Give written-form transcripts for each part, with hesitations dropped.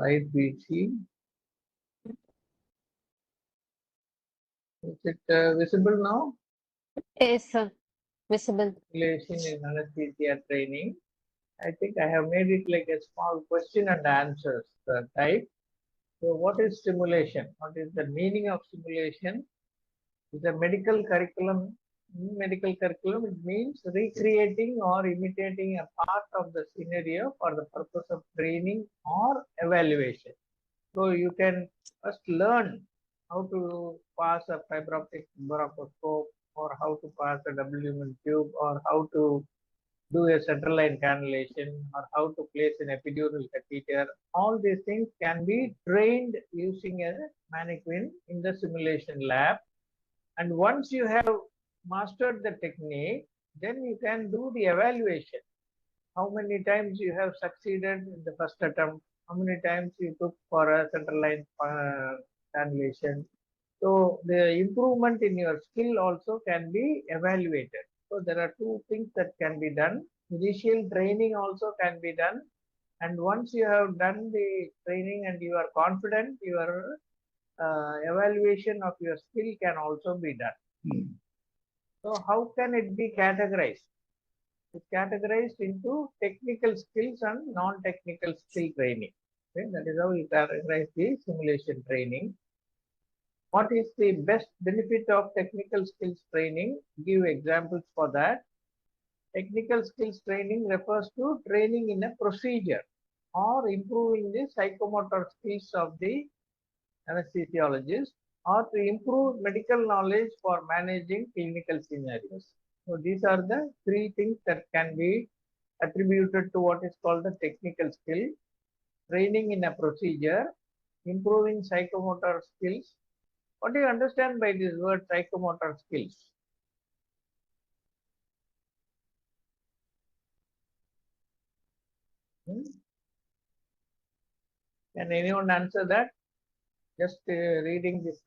Right BC. Is it visible now? Yes, sir. Visible. Simulation in anesthesia training. I think I have made it like a small question and answers type. So what is simulation? What is the meaning of simulation? It's a medical curriculum. In medical curriculum, it means recreating or imitating a part of the scenario for the purpose of training or evaluation. So you can first learn how to pass a fiber optic bronchoscope, or how to pass a W tube, or how to do a central line cannulation, or how to place an epidural catheter. All these things can be trained using a mannequin in the simulation lab. And once you have mastered the technique, then you can do the evaluation. How many times you have succeeded in the first attempt, how many times you took for a central line cannulation. So the improvement in your skill also can be evaluated. So there are two things that can be done. Initial training also can be done. And once you have done the training and you are confident, your evaluation of your skill can also be done. So how can it be categorized? It's categorized into technical skills and non-technical skill training. Okay? That is how you categorize the simulation training. What is the best benefit of technical skills training? Give examples for that. Technical skills training refers to training in a procedure or improving the psychomotor skills of the anesthesiologist, or to improve medical knowledge for managing clinical scenarios. So these are the three things that can be attributed to what is called the technical skill: training in a procedure, improving psychomotor skills. What do you understand by this word psychomotor skills? Can anyone answer that? Just reading this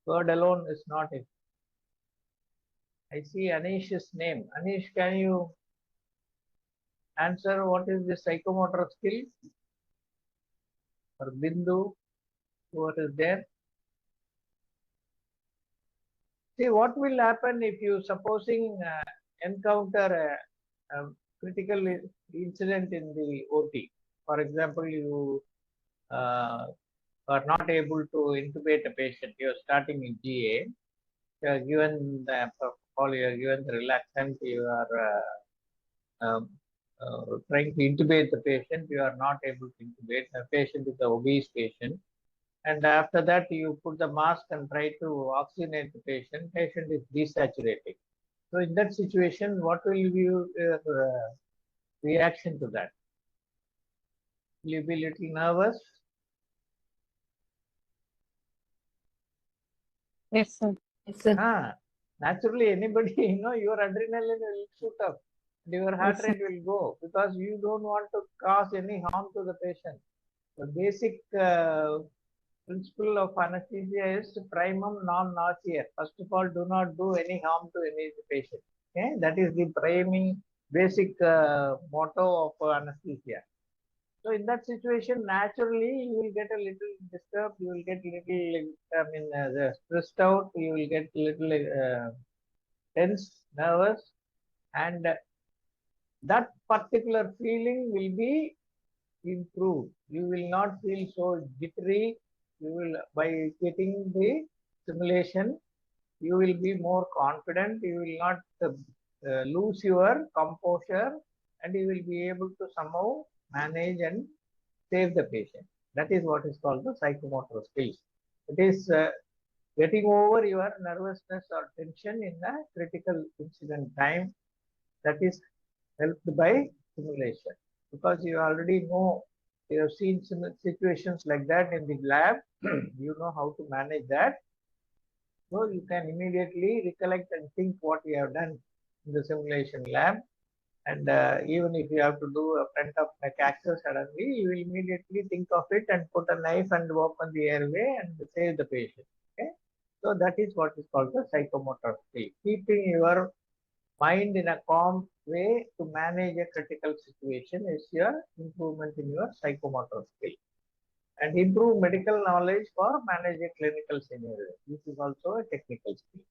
word alone is not it. I see Anish's name. Anish, can you answer what is the psychomotor skill? Or Bindu, what is there? See, what will happen if you supposing encounter a critical incident in the OT? For example, you are not able to intubate a patient. You are starting in GA. You are given the protocol, you are given the relaxant, you are trying to intubate the patient, you are not able to intubate. The patient is an obese patient. And after that, you put the mask and try to oxygenate the patient. Patient is desaturating. So in that situation, what will be your reaction to that? Will you be a little nervous? Yes, sir. Yes, sir. Naturally, anybody, your adrenaline will shoot up. Your heart rate will go because you don't want to cause any harm to the patient. The basic principle of anesthesia is primum non nocere. First of all, do not do any harm to any patient. Okay, that is the priming basic motto of anesthesia. So in that situation, naturally, you will get a little disturbed. You will get little, stressed out. You will get little tense, nervous, and that particular feeling will be improved. You will not feel so jittery. You will, by getting the simulation, you will be more confident. You will not lose your composure, and you will be able to somehow manage and save the patient. That is what is called the psychomotor skills. It is getting over your nervousness or tension in a critical incident time. That is helped by simulation, because you already know, you have seen situations like that in the lab. You know how to manage that. So you can immediately recollect and think what you have done in the simulation lab. And even if you have to do a front of neck access suddenly, you will immediately think of it and put a knife and open the airway and save the patient. Okay. So that is what is called the psychomotor skill. Keeping your mind in a calm way to manage a critical situation is your improvement in your psychomotor skill. and improve medical knowledge for managing clinical scenarios. This is also a technical skill.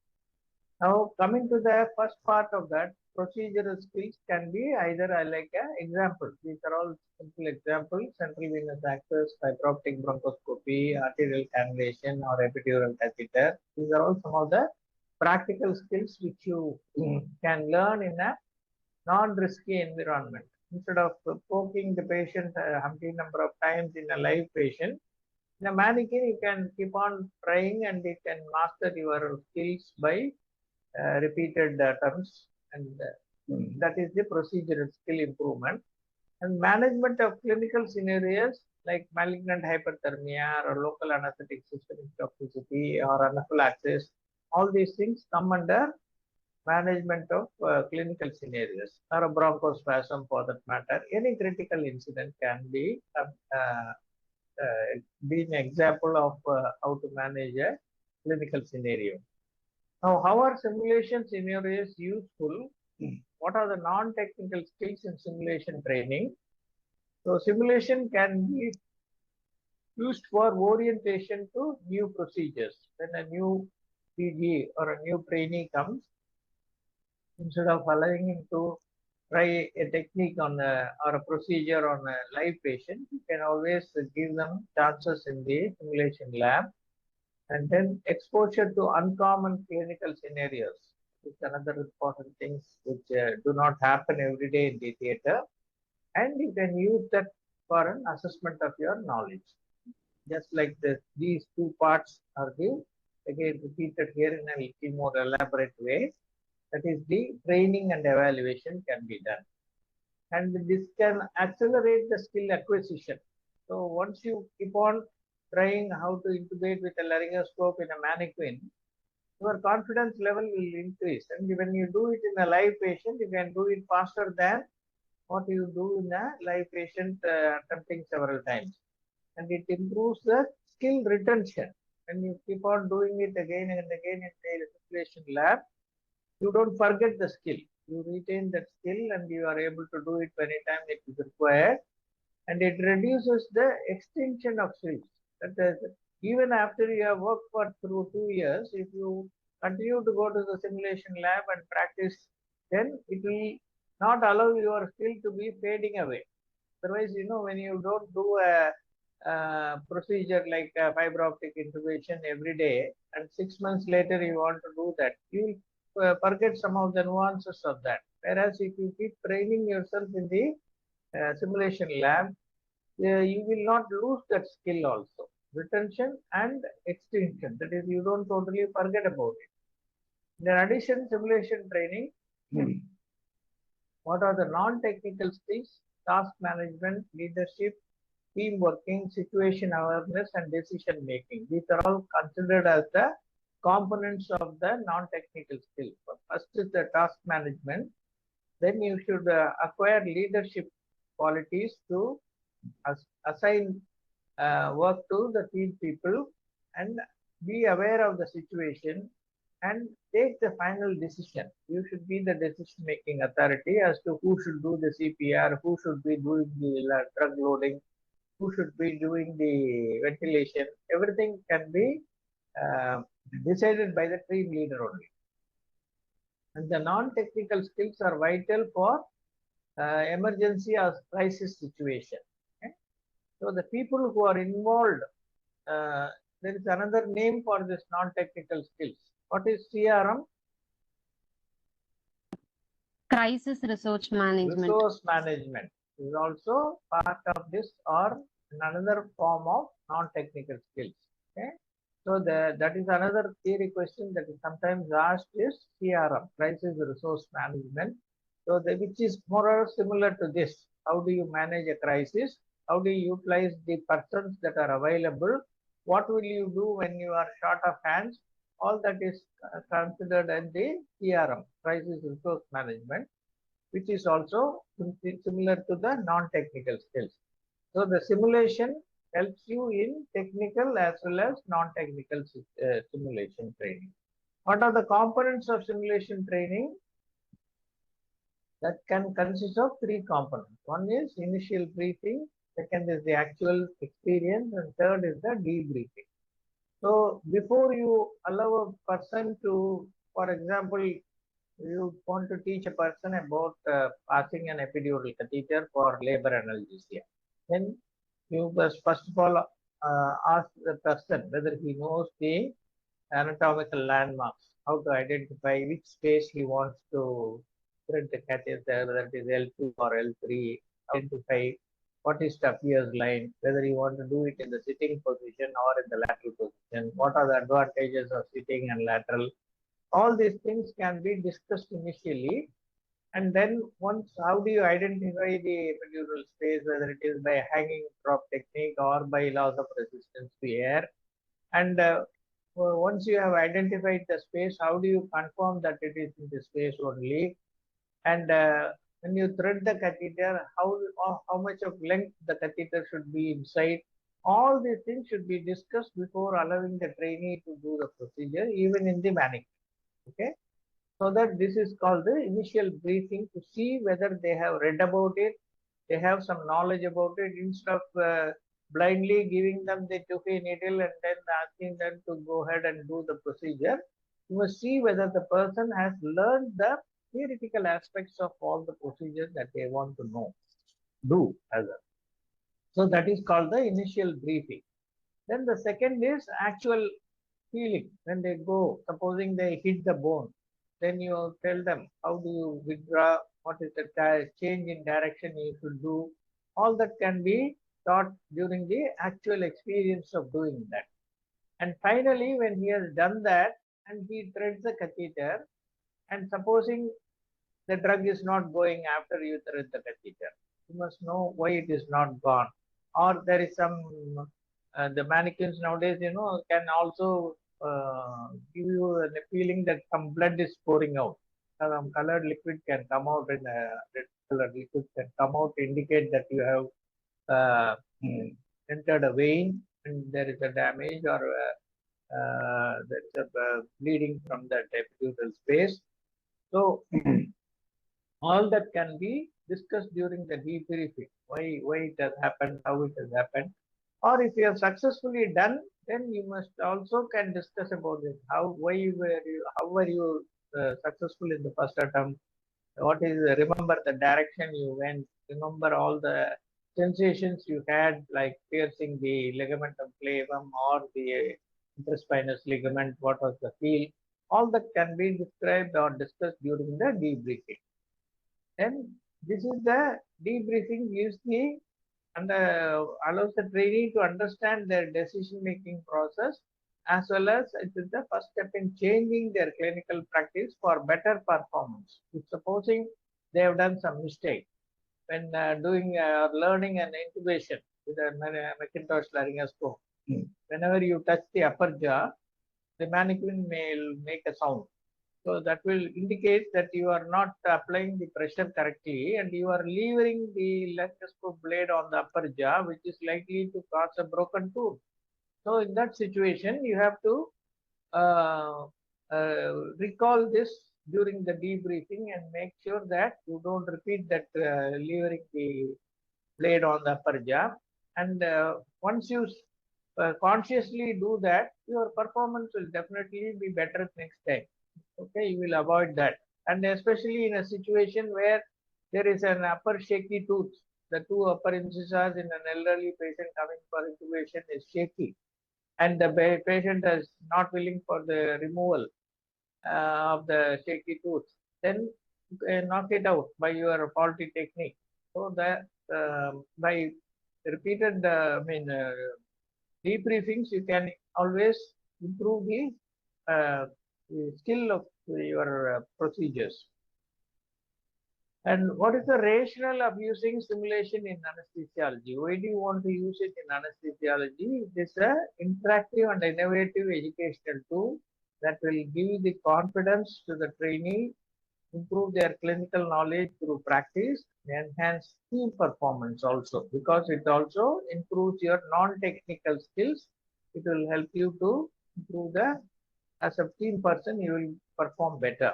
Now, coming to the first part of that, procedural skills can be either like a example. These are all simple examples: central venous access, fiber optic bronchoscopy, arterial cannulation, or epidural catheter. These are all some of the practical skills which you can learn in a non-risky environment. Instead of poking the patient a umpteen number of times in a live patient, in a mannequin you can keep on trying and you can master your skills by repeated terms, and that is the procedural skill improvement. And management of clinical scenarios like malignant hyperthermia or local anesthetic systemic toxicity or anaphylaxis, all these things come under management of clinical scenarios, or a bronchospasm for that matter. Any critical incident can be an example of how to manage a clinical scenario. Now, how are simulation scenarios useful? What are the non-technical skills in simulation training? So, simulation can be used for orientation to new procedures. When a new PG or a new trainee comes, instead of allowing him to try a technique on or a procedure on a live patient, you can always give them chances in the simulation lab. And then exposure to uncommon clinical scenarios is another important things which do not happen every day in the theater, and you can use that for an assessment of your knowledge. Just like this, these two parts are again repeated here in a little more elaborate way. That is, the training and evaluation can be done, and this can accelerate the skill acquisition. So once you keep on trying how to intubate with a laryngoscope in a mannequin, your confidence level will increase. And when you do it in a live patient, you can do it faster than what you do in a live patient attempting several times. And it improves the skill retention. When you keep on doing it again and again in the simulation lab, you don't forget the skill. You retain that skill and you are able to do it anytime it is required. And it reduces the extinction of skills. That is, even after you have worked for through 2 years, if you continue to go to the simulation lab and practice, then it will not allow your skill to be fading away. Otherwise, when you don't do a procedure like a fiber optic intubation every day, and 6 months later you want to do that, you will forget some of the nuances of that. Whereas if you keep training yourself in the simulation lab, you will not lose that skill also. Retention and extinction, that is, you don't totally forget about it. In addition, simulation training, what are the non-technical skills? Task management, leadership, team working, situation awareness, and decision making. These are all considered as the components of the non-technical skills. First is the task management. Then you should acquire leadership qualities to assign work to the field people and be aware of the situation and take the final decision. You should be the decision-making authority as to who should do the CPR, who should be doing the drug loading, who should be doing the ventilation. Everything can be decided by the team leader only. And the non-technical skills are vital for emergency or crisis situation. Okay? So the people who are involved, there is another name for this non-technical skills. What is CRM? Crisis resource management. Resource management is also part of this or another form of non-technical skills. Okay? So that is another theory question that is sometimes asked is CRM, crisis resource management. So which is more or less similar to this. How do you manage a crisis? How do you utilize the persons that are available? What will you do when you are short of hands? All that is considered in the CRM, crisis resource management, which is also similar to the non-technical skills. So the simulation helps you in technical as well as non-technical simulation training. What are the components of simulation training? That can consist of 3 components. One is initial briefing, second is the actual experience, and third is the debriefing. So before you allow a person to, for example, you want to teach a person about passing an epidural catheter for labor analgesia, then you must first of all ask the person whether he knows the anatomical landmarks, how to identify which space he wants to thread the catheter, whether it is L2 or L3, identify what is Tappier's line, whether you want to do it in the sitting position or in the lateral position, what are the advantages of sitting and lateral. All these things can be discussed initially. And then once, how do you identify the epidural space, whether it is by hanging drop technique or by loss of resistance to air. And once you have identified the space, how do you confirm that it is in the space only? And when you thread the catheter, how much of length the catheter should be inside. All these things should be discussed before allowing the trainee to do the procedure, even in the mannequin. Okay, so that this is called the initial briefing to see whether they have read about it, they have some knowledge about it, instead of blindly giving them the tufe needle and then asking them to go ahead and do the procedure. You must see whether the person has learned the theoretical aspects of all the procedures that they want to know, do as a. So that is called the initial briefing. Then the second is actual feeling. When they go, supposing they hit the bone, then you tell them how do you withdraw, what is the change in direction you should do. All that can be taught during the actual experience of doing that. And finally, when he has done that and he threads the catheter, and supposing the drug is not going after you thread the catheter, you must know why it is not gone. Or there is some, the mannequins nowadays, can also give you a feeling that some blood is pouring out. Some colored liquid can come out, and red colored liquid can come out to indicate that you have entered a vein and there is a damage, or there is a bleeding from that epidural space. So all that can be discussed during the debriefing. Why it has happened, how it has happened. Or if you have successfully done, then you must also can discuss about it. How were you successful in the first attempt? What is, remember the direction you went, remember all the sensations you had, like piercing the ligamentum flavum or the interspinous ligament, what was the feel. All that can be described or discussed during the debriefing. Then this is the debriefing gives the and allows the trainee to understand their decision making process, as well as it is the first step in changing their clinical practice for better performance. If supposing they have done some mistake when doing learning an intubation with a Macintosh laryngoscope, whenever you touch the upper jaw, the mannequin may make a sound. So that will indicate that you are not applying the pressure correctly and you are levering the laryngoscope blade on the upper jaw, which is likely to cause a broken tooth. So in that situation, you have to recall this during the debriefing and make sure that you don't repeat that levering the blade on the upper jaw. And once you consciously do that, your performance will definitely be better next time. Okay, you will avoid that. And especially in a situation where there is an upper shaky tooth, the two upper incisors in an elderly patient coming for intubation is shaky, and the patient is not willing for the removal of the shaky tooth, then you can knock it out by your faulty technique. So that by repeated, debriefings, you can always improve the skill of your procedures. And what is the rationale of using simulation in anesthesiology? Why do you want to use it in anesthesiology? It is an interactive and innovative educational tool that will give the confidence to the trainee, improve their clinical knowledge through practice, enhance team performance also, because it also improves your non-technical skills. It will help you to improve as a team person, you will perform better.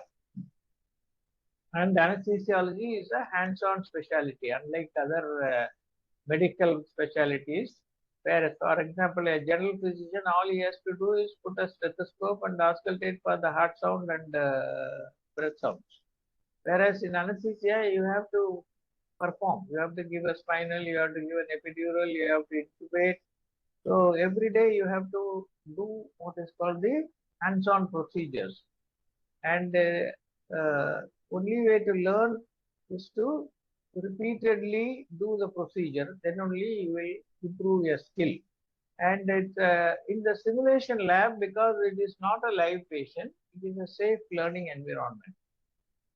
And anesthesiology is a hands-on specialty, unlike other medical specialties, where, for example, a general physician, all he has to do is put a stethoscope and auscultate for the heart sound and breath sounds. Whereas in anesthesia, you have to perform. You have to give a spinal, you have to give an epidural, you have to intubate. So every day you have to do what is called the hands-on procedures. And only way to learn is to repeatedly do the procedure. Then only you will improve your skill. And it's in the simulation lab, because it is not a live patient, it is a safe learning environment.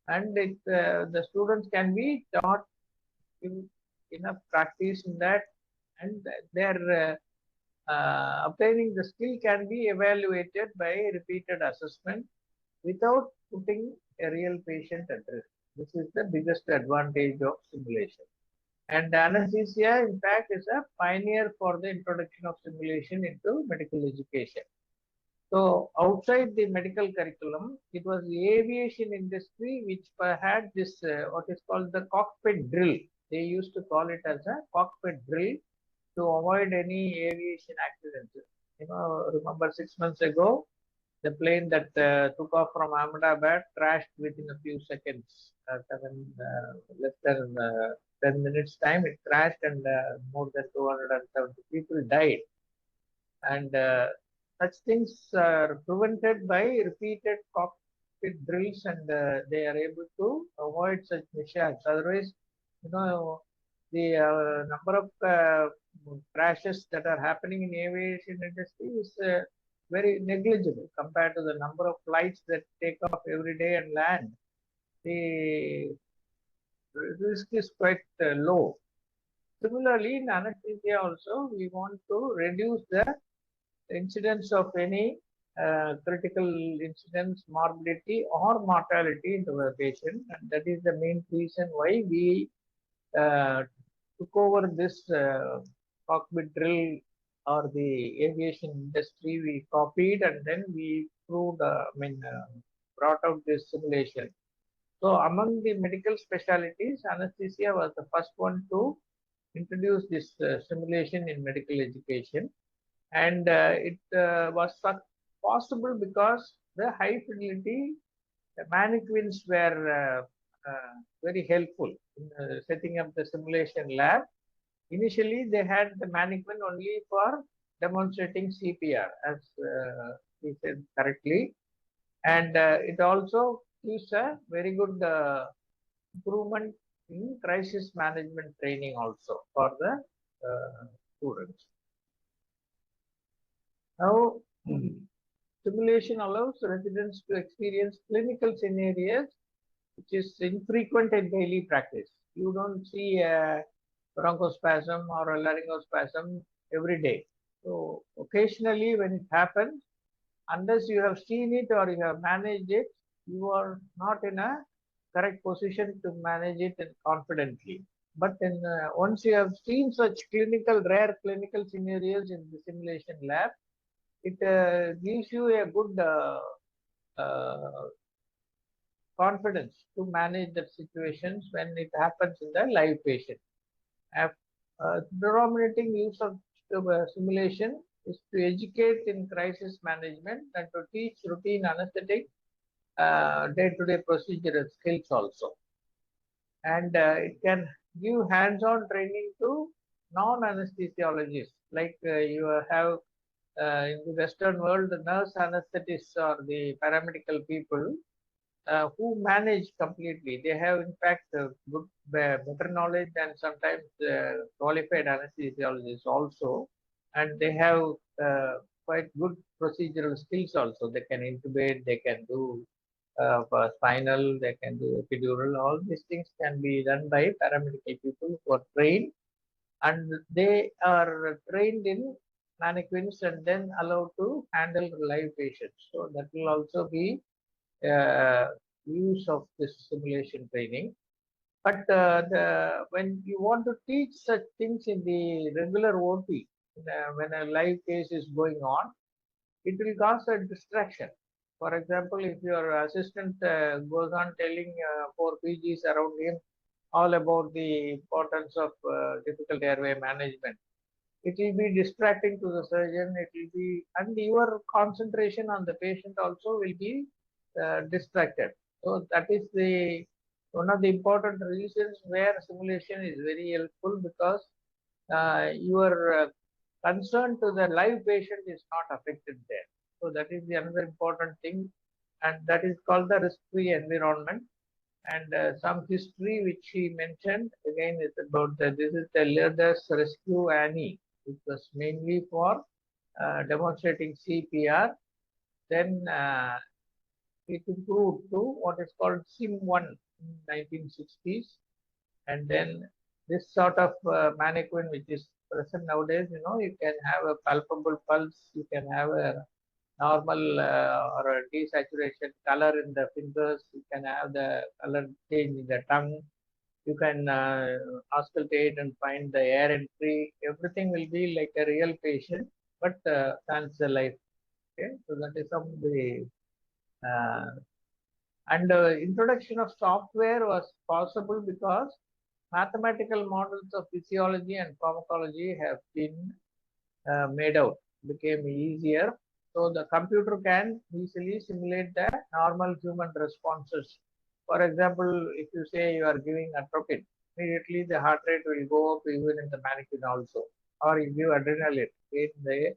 And the students can be taught enough practice in that, and their obtaining the skill can be evaluated by repeated assessment without putting a real patient at risk. This is the biggest advantage of simulation. And anesthesia, in fact, is a pioneer for the introduction of simulation into medical education. So outside the medical curriculum, it was the aviation industry which had this what is called the cockpit drill. They used to call it as a cockpit drill to avoid any aviation accidents. You know, remember 6 months ago, the plane that took off from Ahmedabad crashed within a few seconds. Less than 10 minutes time, it crashed, and more than 270 people died. And such things are prevented by repeated cockpit drills, and they are able to avoid such mishaps. Otherwise, you know, the number of crashes that are happening in aviation industry is very negligible compared to the number of flights that take off every day and land. The risk is quite low. Similarly, in anesthesia also, we want to reduce the incidence of any critical incidents, morbidity or mortality into the patient, and that is the main reason why we took over this cockpit drill, or the aviation industry we copied, and then we proved, brought out this simulation. So among the medical specialties, anesthesia was the first one to introduce this simulation in medical education. And it was possible because the high fidelity mannequins were very helpful in setting up the simulation lab. Initially, they had the mannequin only for demonstrating CPR, as we said correctly. And it also gives a very good improvement in crisis management training also for the students. Now, simulation allows residents to experience clinical scenarios which is infrequent in daily practice. You don't see a bronchospasm or a laryngospasm every day. So occasionally when it happens, unless you have seen it or you have managed it, you are not in a correct position to manage it confidently. But once you have seen such rare clinical scenarios in the simulation lab, it gives you a good confidence to manage the situations when it happens in the live patient. Predominating use of simulation is to educate in crisis management and to teach routine anesthetic day-to-day procedural skills also. And it can give hands-on training to non-anesthesiologists, like you have in the Western world, the nurse anesthetists or the paramedical people who manage completely. They have, in fact, good, better knowledge than sometimes qualified anesthesiologists also, and they have quite good procedural skills also. They can intubate, they can do spinal, they can do epidural. All these things can be done by paramedical people who are trained, and they are trained in mannequins and then allowed to handle live patients. So that will also be use of this simulation training. But when you want to teach such things in the regular OT, when a live case is going on, it will cause a distraction. For example, if your assistant goes on telling 4 PGs around him all about the importance of difficult airway management. It will be distracting to the surgeon. It will be, and your concentration on the patient also will be distracted. So that is the one of the important reasons where simulation is very helpful, because your concern to the live patient is not affected there. So that is the another important thing, and that is called the risk-free environment. And some history which he mentioned again is about this is the Learner's Rescue Annie, which was mainly for demonstrating CPR. Then it improved to what is called SIM-1 in 1960s, and then this sort of mannequin which is present nowadays, you can have a palpable pulse, you can have a normal or a desaturation color in the fingers, you can have the color change in the tongue, you can auscultate and find the air entry, everything will be like a real patient, but sans the life. Okay, so that is some of the uh, and introduction of software was possible because mathematical models of physiology and pharmacology have been made out, became easier. So the computer can easily simulate the normal human responses. For example, if you say you are giving atropine, immediately the heart rate will go up even in the mannequin also. Or you give adrenaline, the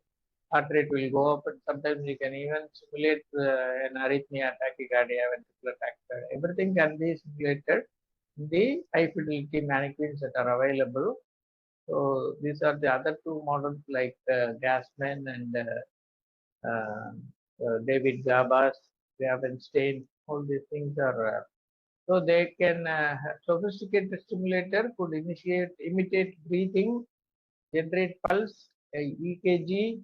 heart rate will go up, and sometimes you can even simulate an arrhythmia, tachycardia, ventricular tachycardia. Everything can be simulated in the high fidelity mannequins that are available. So these are the other two models like Gassman and David Gabas, Gravenstein. All these things are so they can sophisticated stimulator could imitate breathing, generate pulse, a EKG,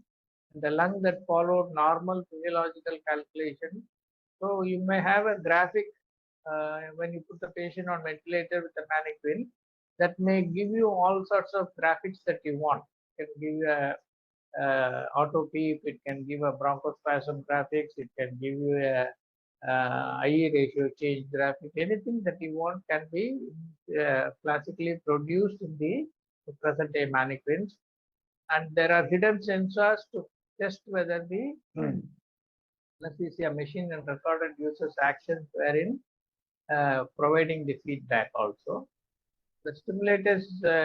the lung that followed normal physiological calculation. So you may have a graphic when you put the patient on ventilator with a mannequin, that may give you all sorts of graphics that you want. It can give you a auto peep, it can give a bronchospasm graphics, it can give you a IE ratio change graphic, anything that you want can be classically produced in the present day mannequins. And there are hidden sensors to test whether the anesthesia machine and recorded users actions wherein providing the feedback also. The stimulators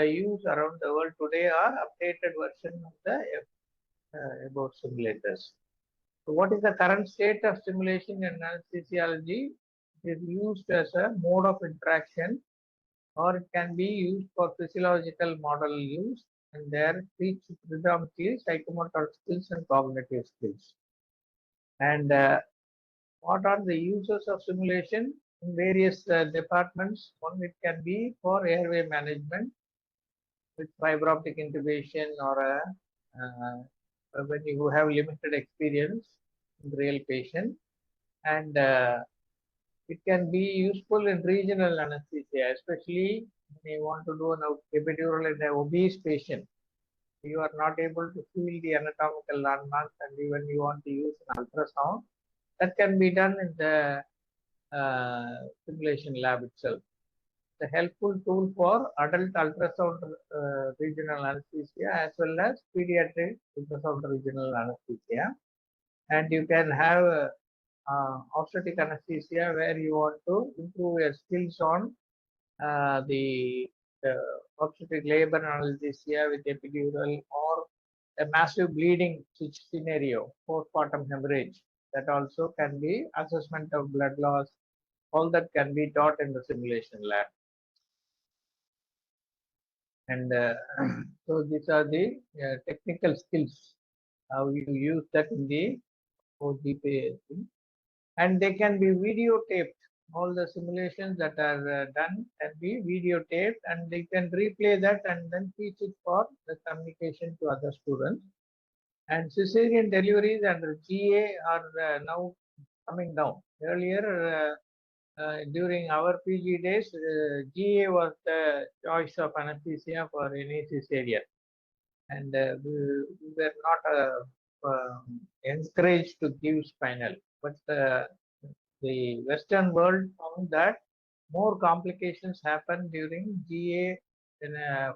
used around the world today are updated version of the about simulators. So what is the current state of stimulation in anesthesiology? It is used as a mode of interaction, or it can be used for physiological model use, and there teach predominantly psychomotor skills and cognitive skills. And what are the uses of simulation in various departments? One, it can be for airway management with fiber optic intubation, or when you have limited experience in real patient, and it can be useful in regional anesthesia, especially when you want to do an epidural in an obese patient. You are not able to feel the anatomical landmarks, and even you want to use an ultrasound, that can be done in the simulation lab itself. The helpful tool for adult ultrasound regional anesthesia as well as pediatric ultrasound regional anesthesia. And you can have obstetric anesthesia where you want to improve your skills on the obstetric labor anesthesia with epidural, or a massive bleeding scenario, postpartum hemorrhage. That also can be assessment of blood loss. All that can be taught in the simulation lab. And so these are the technical skills, how you use that in the OGP, and they can be videotaped. All the simulations that are done can be videotaped, and they can replay that and then teach it for the communication to other students. And cesarean deliveries under GA are now coming down. Earlier, during our PG days, GA was the choice of anesthesia for any cesarean, and we were not encouraged to give spinal. But the Western world found that more complications happen during GA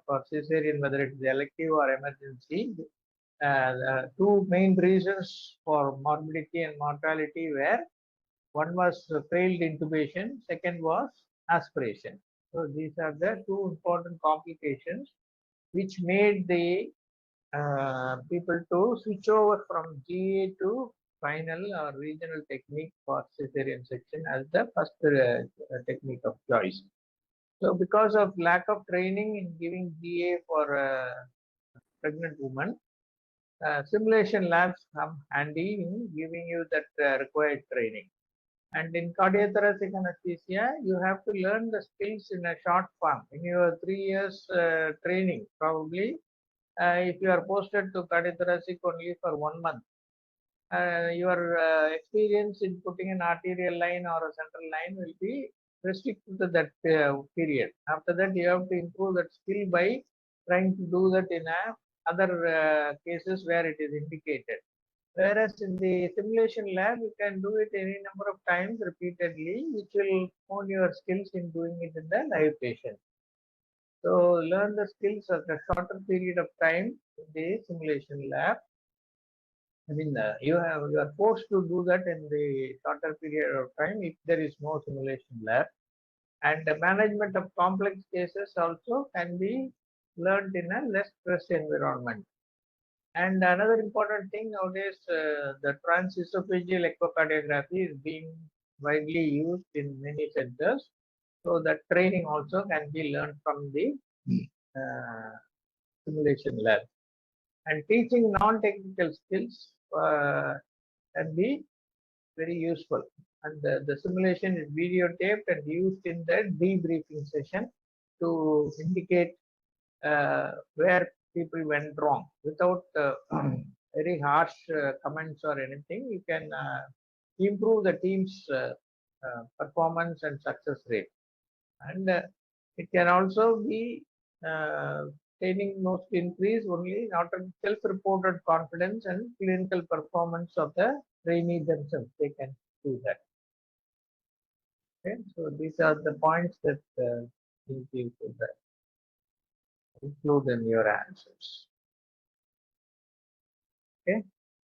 for cesarean, whether it is elective or emergency. The two main reasons for morbidity and mortality were, one was failed intubation, second was aspiration. So these are the two important complications which made the people to switch over from GA to final or regional technique for cesarean section as the first technique of choice. So because of lack of training in giving GA for pregnant women, simulation labs come handy in giving you that required training. And in cardiothoracic anesthesia, you have to learn the skills in a short form. In your 3 years training, probably, if you are posted to cardiothoracic only for 1 month, your experience in putting an arterial line or a central line will be restricted to that period. After that, you have to improve that skill by trying to do that in other cases where it is indicated. Whereas in the simulation lab, you can do it any number of times repeatedly, which will hone your skills in doing it in the live patient. So learn the skills at a shorter period of time in the simulation lab. I mean, you are forced to do that in the shorter period of time if there is no simulation lab. And the management of complex cases also can be learned in a less stress environment. And another important thing nowadays, the transesophageal echocardiography is being widely used in many centers. So that training also can be learned from the simulation lab. And teaching non-technical skills can be very useful. And the simulation is videotaped and used in the debriefing session to indicate where people went wrong without very harsh comments or anything. You can improve the team's performance and success rate. And it can also be training most increase only not on self-reported confidence and clinical performance of the trainee themselves. They can do that. Okay, so these are the points that you should include in your answers. Okay.